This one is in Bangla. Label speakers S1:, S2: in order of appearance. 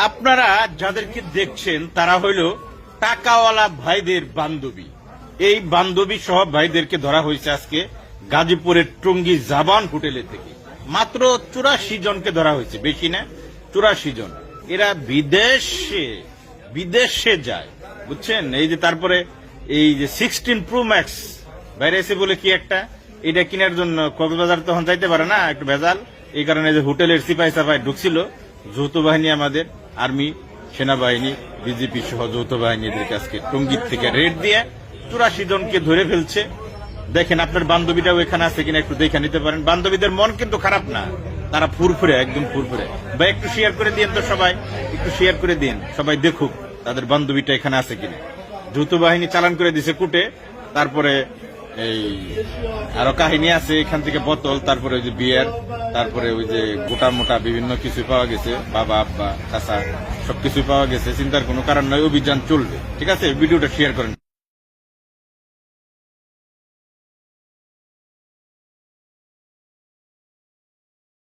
S1: আপনারা যাদেরকে দেখছেন তারা হইল টাকাওয়ালা ভাইদের বান্ধবী। এই বান্ধবী সহ ভাইদেরকে ধরা হয়েছে আজকে গাজীপুরের টঙ্গী জাবান হোটেলে থেকে। মাত্র 84 জনকে ধরা হয়েছে, বেশি না, 84 জন। এরা বিদেশে যায়, বুঝছেন। এই যে তারপরে এই যে 16 প্রো ম্যাক্স বাইরে এসে বলে কি একটা, এটা কেনার জন্য কক্সবাজার তখন যাইতে পারে না, একটু ভেজাল। এই কারণে যে হোটেলের সিপাহি সাপাই ঢুকছিল, যৌথ বাহিনী, আমাদের আর্মি, সেনাবাহিনী, বিজেপি সহ যৌথ বাহিনী এদেরকে আজকে টঙ্গীর থেকে রেড দিয়ে 84 জনকে ধরে ফেলছে। দেখেন আপনার বান্ধবীটাও এখানে আছে কিনা একটু দেখে নিতে পারেন। বান্ধবীদের মন কিন্তু খারাপ না, তারা ফুরফুরে, একদম ফুরফুরে। বা একটু শেয়ার করে দিন তো সবাই, একটু শেয়ার করে দিন, সবাই দেখুক তাদের বান্ধবীটা এখানে আছে কিনা। যৌথ বাহিনী চালান করে দিছে কুটে। তারপরে এই আরো কাহিনী আছে, এখান থেকে বোতল, তারপরে ওই যে বিয়ার, তারপরে ওই যে গোটা মোটা বিভিন্ন কিছু পাওয়া গেছে, বাবা আব্বা চাচা সবকিছু পাওয়া গেছে। চিন্তার কোনো কারণ নয়, অভিযান চলবে। ঠিক আছে, ভিডিওটা শেয়ার করেন।